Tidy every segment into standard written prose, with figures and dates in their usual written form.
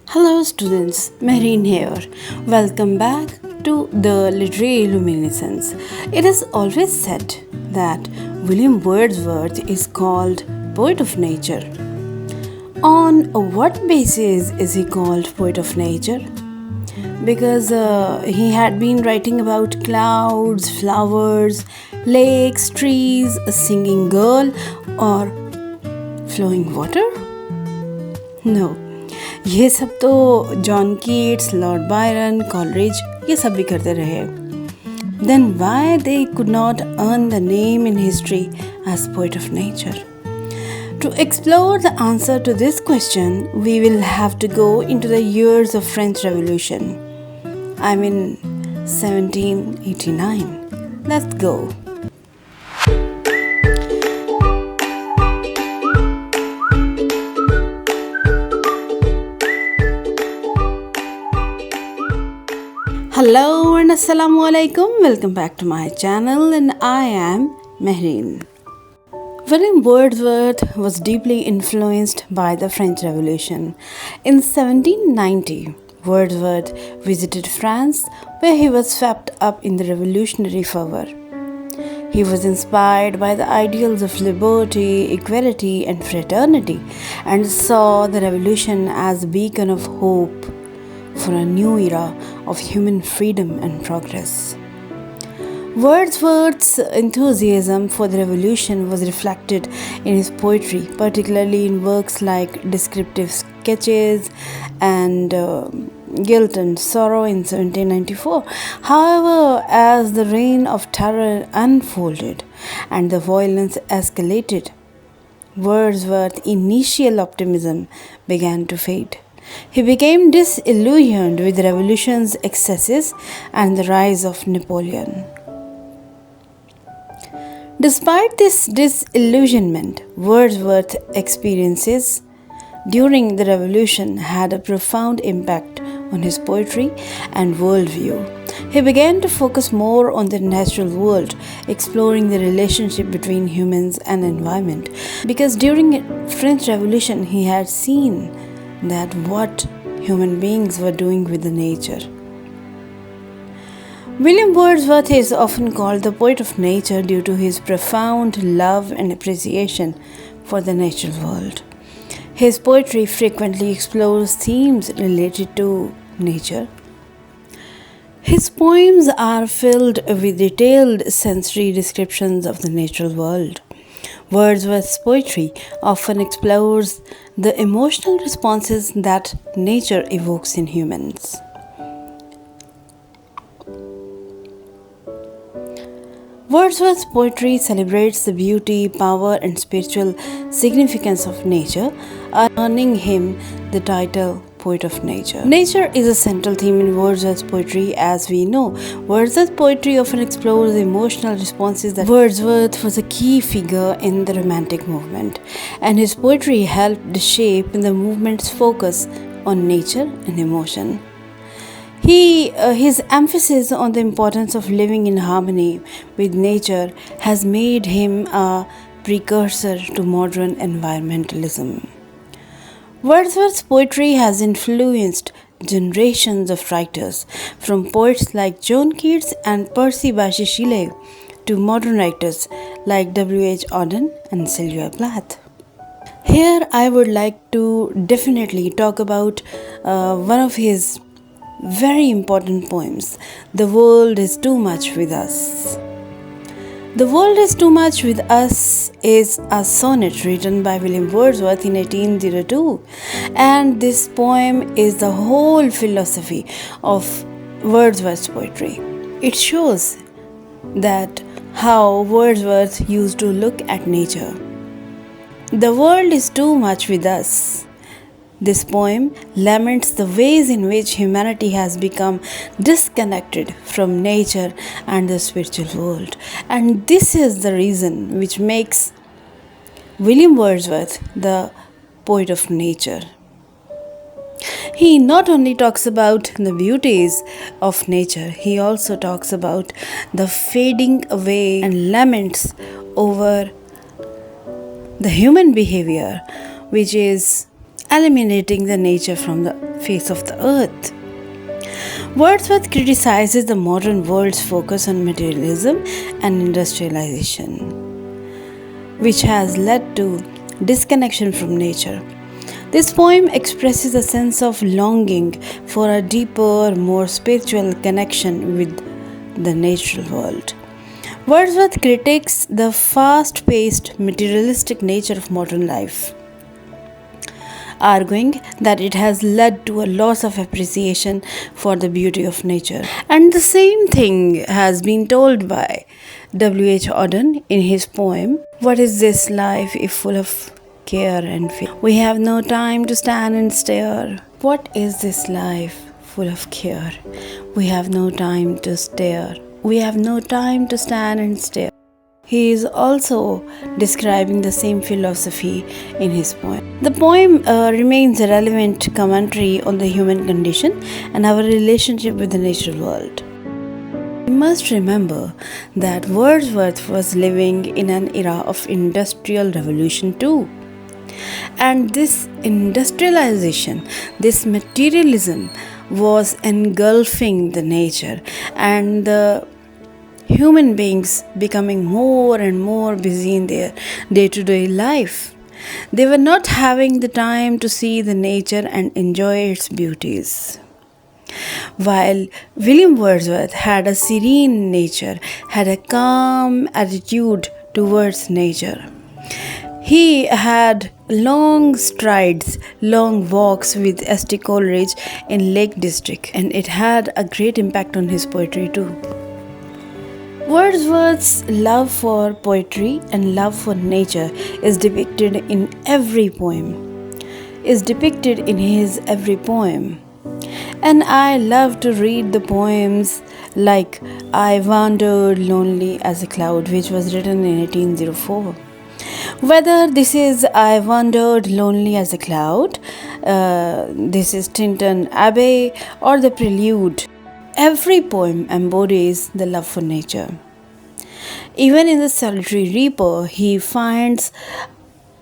Hello students, Mehreen here. Welcome back to the Literary Luminescence. It is always said that William Wordsworth is called Poet of Nature. On what basis is he called Poet of Nature? Because he had been writing about clouds, flowers, lakes, trees, a singing girl, or flowing water? No. ये सब तो John Keats, Lord Byron, Coleridge ये सब भी करते रहे. Then why they could not earn the name in history as poet of nature? To explore the answer to this question, we will have to go into the years of French Revolution. I mean 1789. Let's go. Hello and assalamu alaikum. Welcome back to my channel and I am Mehreen. William Wordsworth was deeply influenced by the French Revolution. In 1790, Wordsworth visited France where he was swept up in the revolutionary fervor. He was inspired by the ideals of liberty, equality and fraternity and saw the revolution as a beacon of hope for a new era of human freedom and progress. Wordsworth's enthusiasm for the revolution was reflected in his poetry, particularly in works like Descriptive Sketches and Guilt and Sorrow in 1794. However, as the reign of terror unfolded and the violence escalated, Wordsworth's initial optimism began to fade. He became disillusioned with the revolution's excesses and the rise of Napoleon. Despite this disillusionment, Wordsworth's experiences during the revolution had a profound impact on his poetry and worldview. He began to focus more on the natural world, exploring the relationship between humans and environment, because during the French Revolution he had seen that what human beings were doing with the nature. William Wordsworth is often called the poet of nature due to his profound love and appreciation for the natural world. His poetry frequently explores themes related to nature. His poems are filled with detailed sensory descriptions of the natural world. Wordsworth's poetry often explores the emotional responses that nature evokes in humans. Wordsworth's poetry celebrates the beauty, power, and spiritual significance of nature, earning him the title Poet of Nature. Nature is a central theme in Wordsworth's poetry, as we know. Wordsworth's poetry often explores the emotional responses that Wordsworth was a key figure in the Romantic movement, and his poetry helped shape the movement's focus on nature and emotion. His emphasis on the importance of living in harmony with nature has made him a precursor to modern environmentalism. Wordsworth's poetry has influenced generations of writers, from poets like John Keats and Percy Bysshe Shelley to modern writers like W.H. Auden and Sylvia Plath. Here I would like to definitely talk about one of his very important poems, The World is Too Much with Us. The World is Too Much with Us is a sonnet written by William Wordsworth in 1802, and this poem is the whole philosophy of Wordsworth's poetry. It shows that how Wordsworth used to look at nature. The world is too much with us. This poem laments the ways in which humanity has become disconnected from nature and the spiritual world. And this is the reason which makes William Wordsworth the poet of nature. He not only talks about the beauties of nature, he also talks about the fading away and laments over the human behavior, which is eliminating the nature from the face of the earth. Wordsworth criticizes the modern world's focus on materialism and industrialization, which has led to disconnection from nature. This poem expresses a sense of longing for a deeper, more spiritual connection with the natural world. Wordsworth critiques the fast paced, materialistic nature of modern life, arguing that it has led to a loss of appreciation for the beauty of nature. And the same thing has been told by W.H. Auden in his poem, What is this life if full of care and fear? We have no time to stand and stare. What is this life full of care? We have no time to stare. We have no time to stand and stare. He is also describing the same philosophy in his poem. The poem remains a relevant commentary on the human condition and our relationship with the natural world. We must remember that Wordsworth was living in an era of industrial revolution too. And this industrialization, this materialism was engulfing the nature and the human beings becoming more and more busy in their day-to-day life. They were not having the time to see the nature and enjoy its beauties. While William Wordsworth had a serene nature, had a calm attitude towards nature. He had long strides, long walks with t.Coleridge in Lake District, and it had a great impact on his poetry too. Wordsworth's love for poetry and love for nature is depicted in every poem, And I love to read the poems like I Wandered Lonely as a Cloud, which was written in 1804. Whether this is I Wandered Lonely as a Cloud, this is Tintern Abbey, or the Prelude, every poem embodies the love for nature. Even in the Solitary Reaper, he finds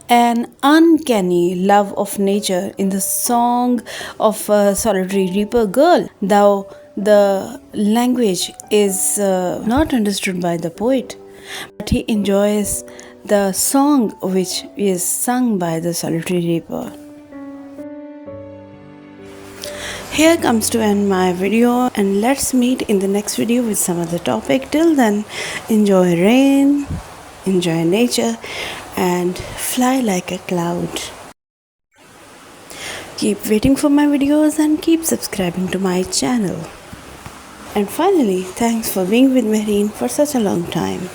an uncanny love of nature in the song of a solitary reaper girl, though the language is not understood by the poet, but he enjoys the song which is sung by the solitary reaper. Here comes to end my video, and let's meet in the next video with some other topic. Till then, enjoy rain, enjoy nature, and fly like a cloud. Keep waiting for my videos and keep subscribing to my channel. And finally, thanks for being with Mehreen for such a long time.